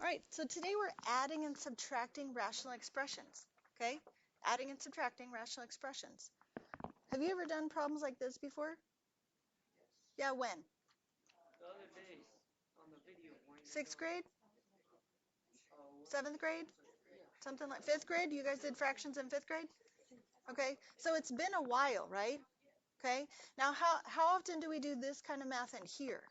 All right, so today we're adding and subtracting rational expressions, okay? Adding and subtracting rational expressions. Have you ever done problems like this before? Yeah, when? The other day on the video. Sixth grade? Seventh grade? Something like fifth grade? You guys did fractions in fifth grade? Okay, so it's been a while, right? Okay, now how often do we do this kind of math in here?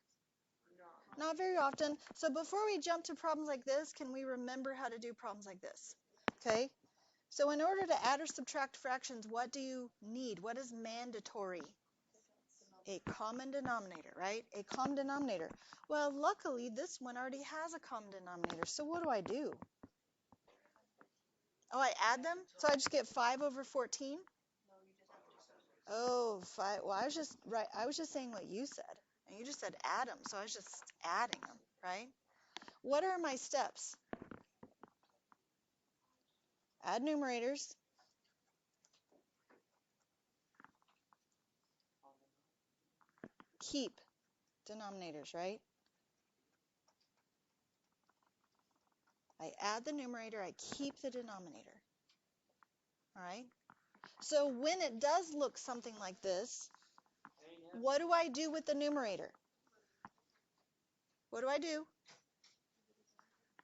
Not very often. So before we jump to problems like this, can we remember how to do problems like this? Okay, so in order to add or subtract fractions, what do you need? What is mandatory? A common denominator, right? A common denominator. Well, luckily, this one already has a common denominator. So what do? Oh, I add them? So I just get 5 over 14? Oh, 5. Well, I was just saying what you said. And you just said add them, so I was just adding them, right? What are my steps? Add numerators. Keep denominators, right? I add the numerator, I keep the denominator. All right? So when it does look something like this, what do I do with the numerator? What do?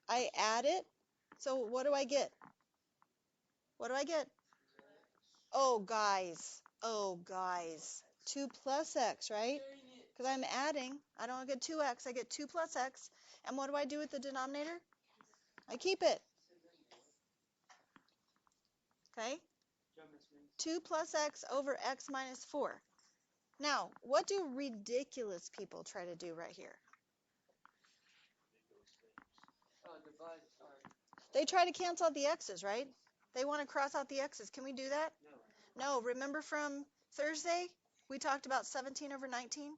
I add it. So what do I get? What do I get? Oh, guys. 2 plus x, right? Because I'm adding. I don't get 2x. I get 2 plus x. And what do I do with the denominator? I keep it. Okay? 2 plus x over x minus 4. Now, what do ridiculous people try to do right here? They try to cancel out the x's, right? They want to cross out the x's. Can we do that? No. Remember from Thursday? We talked about 17 over 19.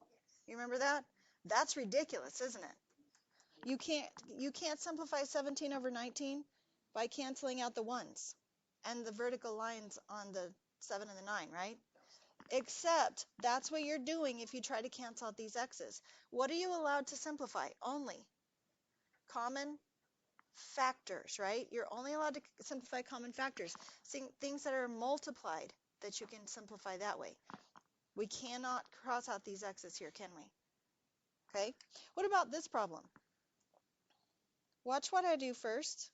You remember that? That's ridiculous, isn't it? You can't simplify 17 over 19 by canceling out the 1's and the vertical lines on the 7 and the 9, right? Except that's what you're doing if you try to cancel out these x's. What are you allowed to simplify? Only common factors, right? You're only allowed to simplify common factors, things that are multiplied that you can simplify that way. We cannot cross out these x's here, can we? Okay. What about this problem? Watch what I do first.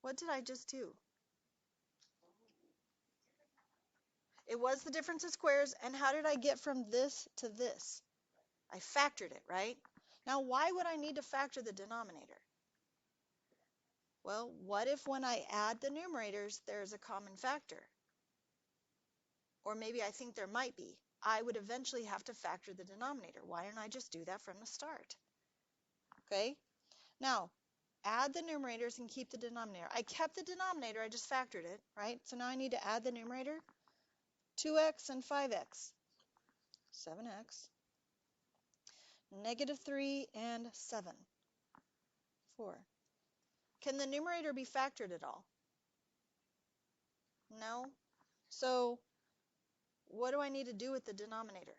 What did I just do? It was the difference of squares, and how did I get from this to this? I factored it, right? Now, why would I need to factor the denominator? Well, what if when I add the numerators, there's a common factor? Or maybe I think there might be. I would eventually have to factor the denominator. Why don't I just do that from the start? Okay? Now, add the numerators and keep the denominator. I kept the denominator, I just factored it, right? So now I need to add the numerator. 2x and 5x. 7x. Negative 3 and 7. 4. Can the numerator be factored at all? No. So what do I need to do with the denominator?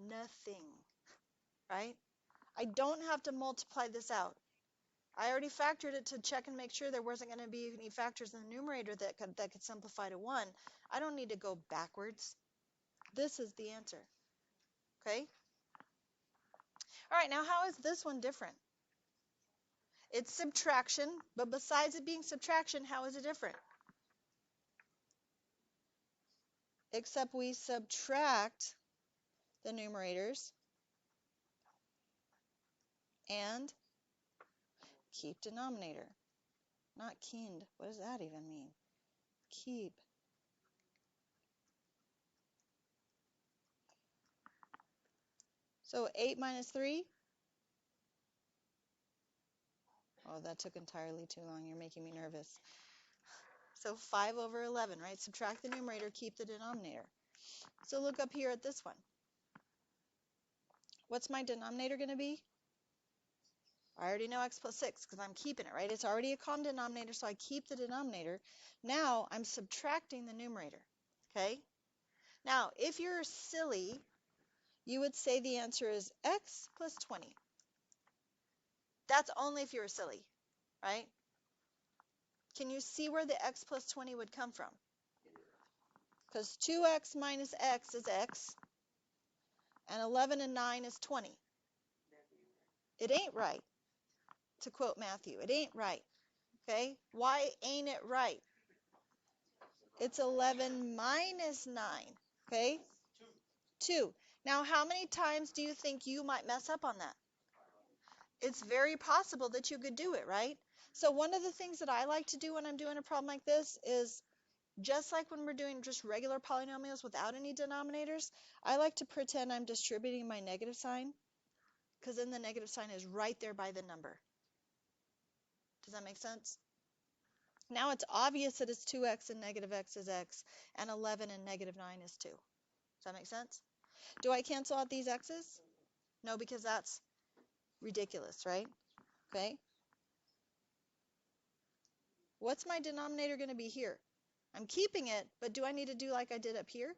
Nothing, right? I don't have to multiply this out. I already factored it to check and make sure there wasn't going to be any factors in the numerator that could simplify to 1. I don't need to go backwards. This is the answer. Okay? All right, now how is this one different? It's subtraction, but besides it being subtraction, how is it different? Except we subtract the numerators and keep denominator. Not kind. What does that even mean? Keep. So 8 minus 3. Oh, that took entirely too long. You're making me nervous. So 5 over 11, right? Subtract the numerator, keep the denominator. So look up here at this one. What's my denominator going to be? I already know x plus 6 because I'm keeping it, right? It's already a common denominator, so I keep the denominator. Now I'm subtracting the numerator, okay? Now, if you're silly, you would say the answer is x plus 20. That's only if you were silly, right? Can you see where the x plus 20 would come from? Because 2x minus x is x, and 11 and 9 is 20. It ain't right, to quote Matthew. It ain't right, okay? Why ain't it right? It's 11 minus 9, okay? 2. Now, how many times do you think you might mess up on that? It's very possible that you could do it, right? So one of the things that I like to do when I'm doing a problem like this is, just like when we're doing just regular polynomials without any denominators, I like to pretend I'm distributing my negative sign, because then the negative sign is right there by the number. Does that make sense? Now it's obvious that it's 2x and negative x is x, and 11 and negative 9 is 2. Does that make sense? Do I cancel out these x's? No, because that's ridiculous, right? Okay. What's my denominator going to be here? I'm keeping it, but do I need to do like I did up here?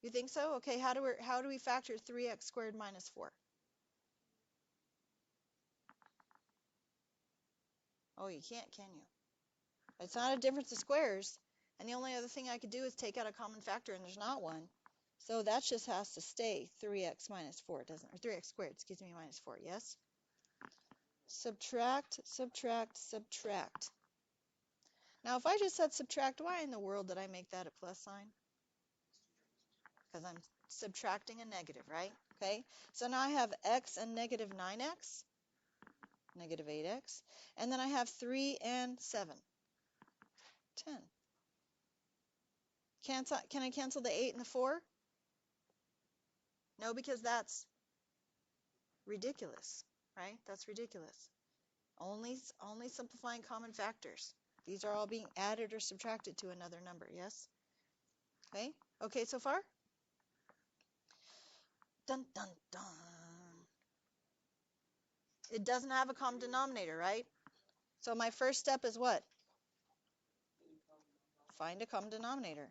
You think so? Okay, how do we factor 3x squared minus 4? Oh, you can't, can you? It's not a difference of squares, and the only other thing I could do is take out a common factor, and there's not one. So that just has to stay 3x minus 4, doesn't it? Or 3x squared, excuse me, minus 4, yes? Subtract, subtract, subtract. Now, if I just said subtract, why in the world did I make that a plus sign? Because I'm subtracting a negative, right? Okay, so now I have x and negative 9x, negative 8x, and then I have 3 and 7, 10. Can I cancel the 8 and the 4? No, because that's ridiculous, right? That's ridiculous. Only simplifying common factors. These are all being added or subtracted to another number, yes? Okay, okay so far? Dun, dun, dun. It doesn't have a common denominator, right? So my first step is what? Find a common denominator.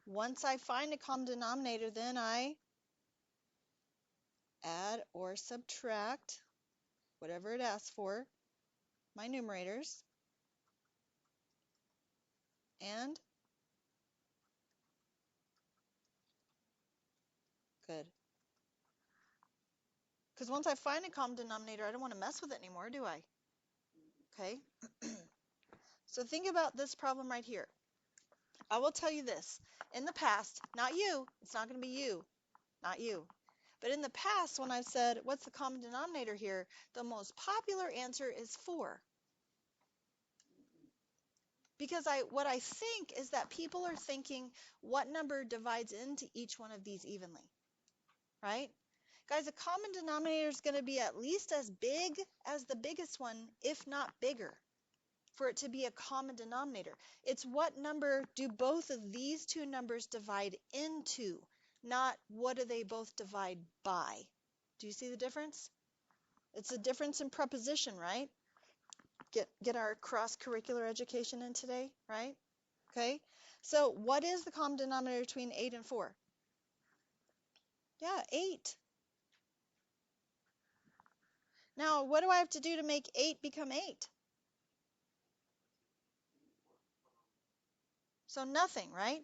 Once I find a common denominator, then I add or subtract whatever it asks for, my numerators, and good. Because once I find a common denominator, I don't want to mess with it anymore, do I? Okay. So think about this problem right here. I will tell you this. In the past, not you, it's not going to be you, not you. But in the past, when I've said, what's the common denominator here? The most popular answer is 4. Because what I think is that people are thinking, what number divides into each one of these evenly, right? Guys, a common denominator is going to be at least as big as the biggest one, if not bigger, for it to be a common denominator. It's what number do both of these two numbers divide into, not what do they both divide by. Do you see the difference? It's a difference in preposition, right? Get our cross-curricular education in today, right? Okay, so what is the common denominator between 8 and 4? Yeah, 8. Now, what do I have to do to make 8 become 8? So nothing, right?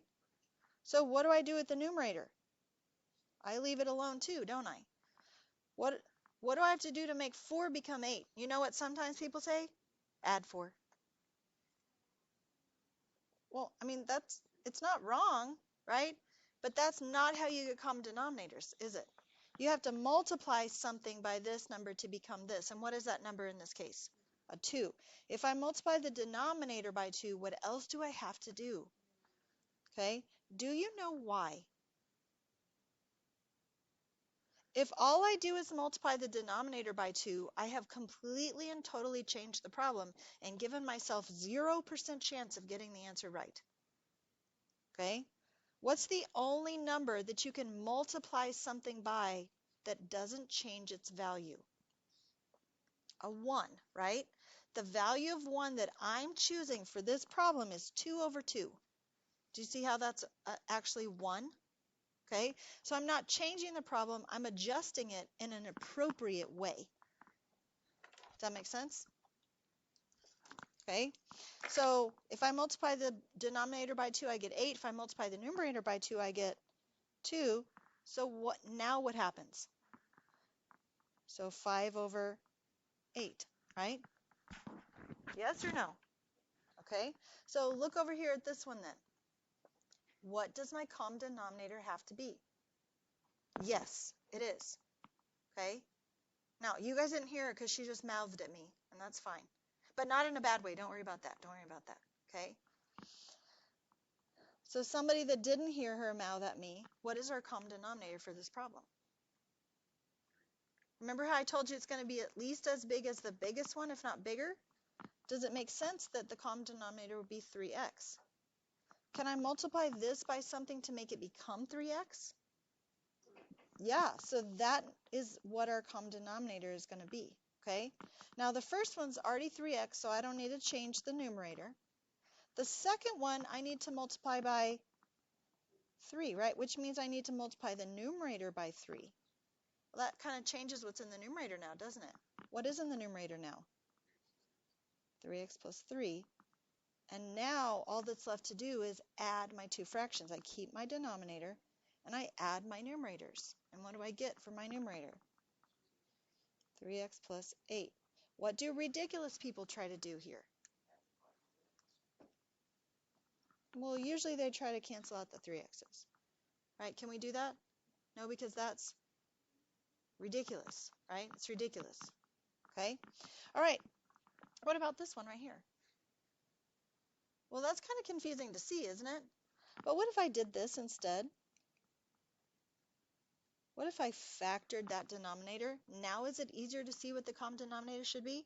So what do I do with the numerator? I leave it alone too, don't I? What do I have to do to make 4 become 8? You know what sometimes people say? Add 4. Well, I mean, it's not wrong, right? But that's not how you get common denominators, is it? You have to multiply something by this number to become this. And what is that number in this case? A 2. If I multiply the denominator by 2, what else do I have to do? Okay, do you know why? If all I do is multiply the denominator by 2, I have completely and totally changed the problem and given myself 0% chance of getting the answer right. Okay? What's the only number that you can multiply something by that doesn't change its value? A 1, right? The value of 1 that I'm choosing for this problem is 2 over 2. Do you see how that's actually 1? Okay, so I'm not changing the problem, I'm adjusting it in an appropriate way. Does that make sense? Okay, so if I multiply the denominator by 2, I get 8. If I multiply the numerator by 2, I get 2. So what happens? So 5 over 8, right? Yes or no? Okay, so look over here at this one then. What does my common denominator have to be? Yes, it is. Okay, now you guys didn't hear her because she just mouthed at me, and that's fine. But not in a bad way. Don't worry about that. Don't worry about that. Okay? So somebody that didn't hear her mouth at me, what is our common denominator for this problem? Remember how I told you it's going to be at least as big as the biggest one, if not bigger? Does it make sense that the common denominator would be 3x? Can I multiply this by something to make it become 3x? Yeah, so that is what our common denominator is going to be. Okay? Now the first one's already 3x, so I don't need to change the numerator. The second one, I need to multiply by 3, right? Which means I need to multiply the numerator by 3. Well, that kind of changes what's in the numerator now, doesn't it? What is in the numerator now? 3x plus 3. And now all that's left to do is add my two fractions. I keep my denominator and I add my numerators. And what do I get for my numerator? 3x plus 8. What do ridiculous people try to do here? Well, usually they try to cancel out the 3x's. Right? Can we do that? No, because that's ridiculous, right? It's ridiculous. Okay? All right. What about this one right here? Well, that's kind of confusing to see, isn't it? But what if I did this instead? What if I factored that denominator? Now is it easier to see what the common denominator should be?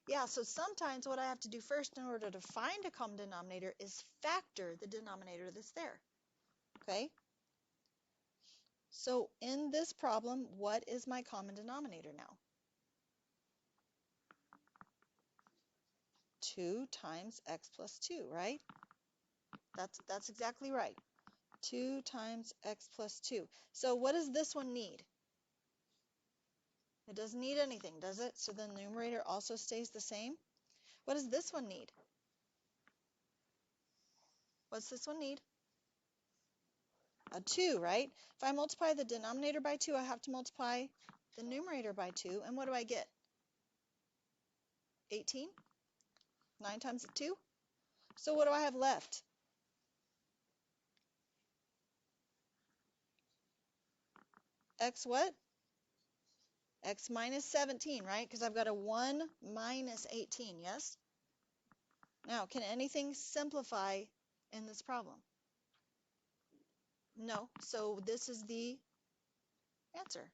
Yeah, so sometimes what I have to do first in order to find a common denominator is factor the denominator that's there. Okay? So in this problem, what is my common denominator now? 2 times x plus 2, right? That's exactly right. 2 times x plus 2. So what does this one need? It doesn't need anything, does it? So the numerator also stays the same. What does this one need? What's this one need? A 2, right? If I multiply the denominator by 2, I have to multiply the numerator by 2. And what do I get? 18? 9 times 2? So what do I have left? X what? X minus 17, right? Because I've got a 1 minus 18, yes? Now, can anything simplify in this problem? No. So this is the answer.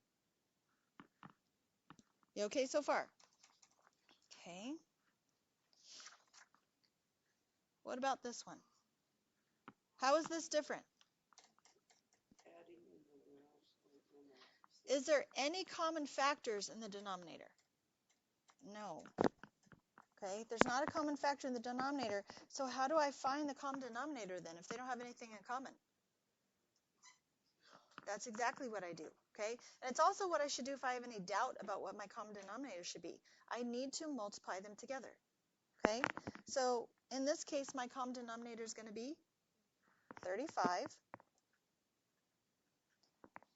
You okay so far? Okay. What about this one? How is this different? Is there any common factors in the denominator? No. Okay, there's not a common factor in the denominator. So how do I find the common denominator then if they don't have anything in common? That's exactly what I do. Okay, and it's also what I should do if I have any doubt about what my common denominator should be. I need to multiply them together. Okay, so in this case, my common denominator is going to be 35.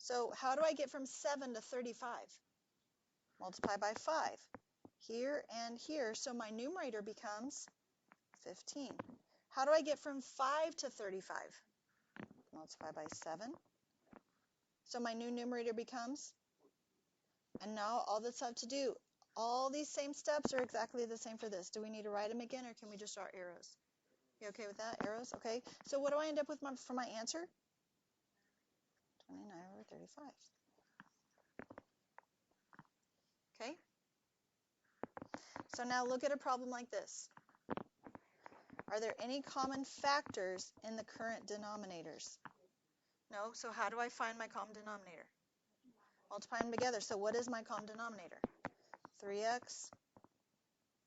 So how do I get from 7 to 35? Multiply by 5. Here and here, so my numerator becomes 15. How do I get from 5 to 35? Multiply by 7. So my new numerator becomes, and now all that's left to do, all these same steps are exactly the same for this. Do we need to write them again, or can we just draw arrows? You okay with that? Arrows? Okay. So what do I end up with for my answer? 29 over 35. Okay? So now look at a problem like this. Are there any common factors in the current denominators? No, so how do I find my common denominator? Multiply them together. So what is my common denominator? 3x,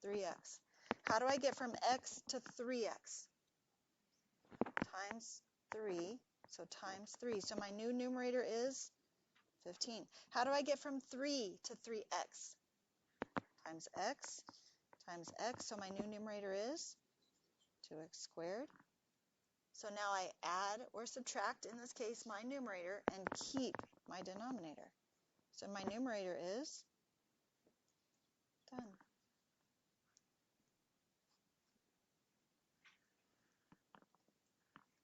3x. How do I get from x to 3x? Times 3, so times 3. So my new numerator is 15. How do I get from 3 to 3x? Times x times x, so my new numerator is 2x squared. So now I add or subtract, in this case, my numerator and keep my denominator. So my numerator is done.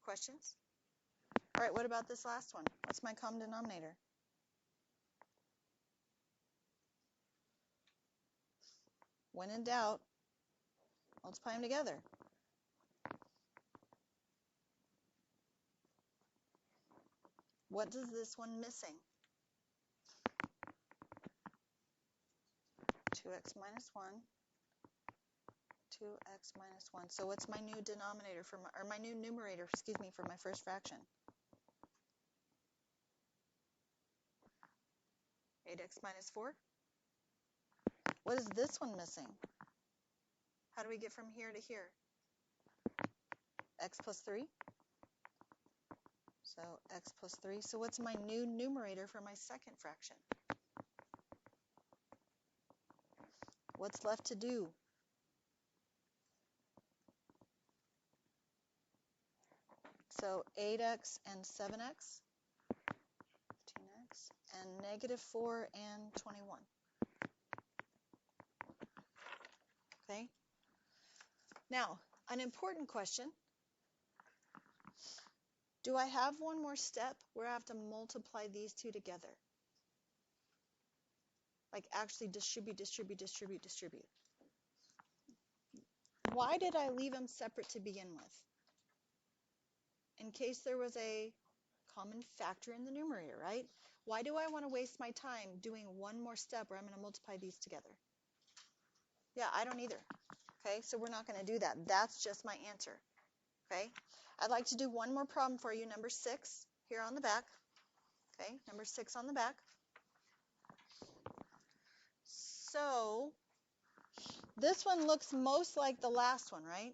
Questions? All right, what about this last one? What's my common denominator? When in doubt, multiply them together. What is this one missing? 2x minus 1, 2x minus 1. So what's my new denominator for my, or my new numerator, excuse me, for my first fraction? 8x minus 4. What is this one missing? How do we get from here to here? X plus 3. So x plus 3. So what's my new numerator for my second fraction? What's left to do? So 8x and 7x, 15x, and negative 4 and 21. Okay? Now, an important question. Do I have one more step where I have to multiply these two together? Like actually distribute. Why did I leave them separate to begin with? In case there was a common factor in the numerator, right? Why do I want to waste my time doing one more step where I'm going to multiply these together? Yeah, I don't either. Okay, so we're not going to do that. That's just my answer. Okay, I'd like to do one more problem for you, number 6, here on the back. Okay, number 6 on the back. So this one looks most like the last one, right?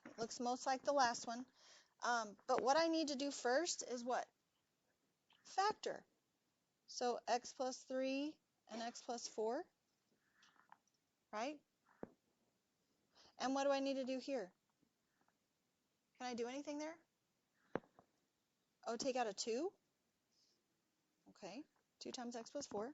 It looks most like the last one. But what I need to do first is what? Factor. So x plus 3 and x plus 4, right? And what do I need to do here? Can I do anything there? Oh, take out a 2? Okay, 2 times x plus 4.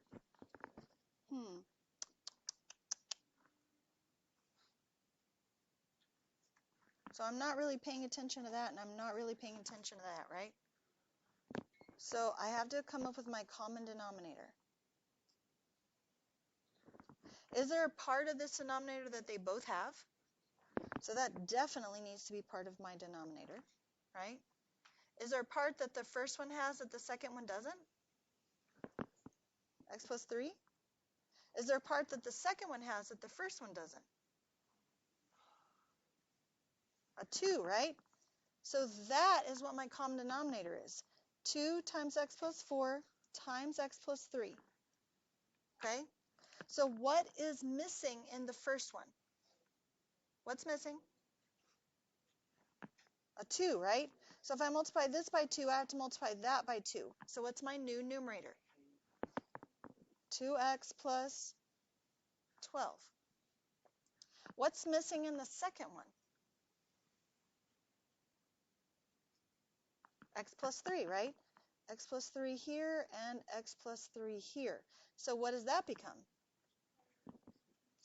So I'm not really paying attention to that, and I'm not really paying attention to that, right? So I have to come up with my common denominator. Is there a part of this denominator that they both have? So that definitely needs to be part of my denominator, right? Is there a part that the first one has that the second one doesn't? X plus 3? Is there a part that the second one has that the first one doesn't? A 2, right? So that is what my common denominator is. 2 times x plus 4 times x plus 3. Okay? So what is missing in the first one? What's missing? A 2, right? So if I multiply this by 2, I have to multiply that by 2. So what's my new numerator? 2x plus 12. What's missing in the second one? X plus 3, right? X plus 3 here and x plus 3 here. So what does that become?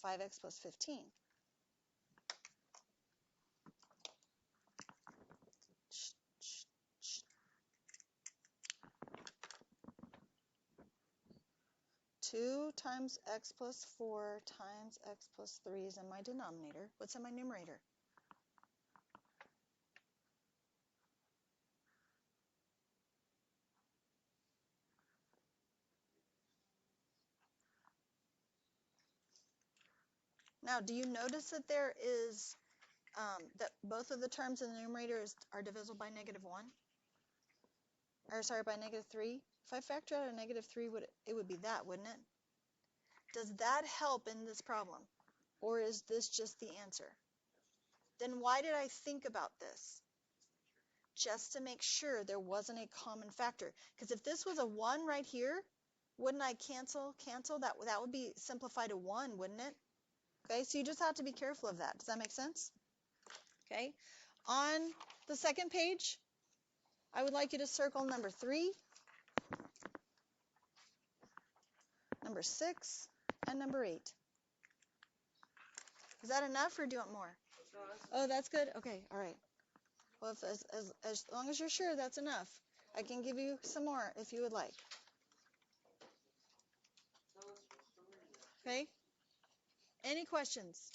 5x plus 15. Two times x plus 4 times x plus 3 is in my denominator. What's in my numerator? Now, do you notice that there is that both of the terms in the numerator are divisible by -1? Or sorry, by -3? If I factor out a -3, it would be that, wouldn't it? Does that help in this problem? Or is this just the answer? then why did I think about this? Just to make sure there wasn't a common factor. Because if this was a 1 right here, wouldn't I cancel? That would be simplified to 1, wouldn't it? Okay, so you just have to be careful of that. Does that make sense? Okay, on the second page, I would like you to circle number 3, number 6, and number 8. Is that enough, or do you want more? Oh, that's good? Okay, all right. Well, if, as long as you're sure that's enough, I can give you some more if you would like. Okay? Any questions?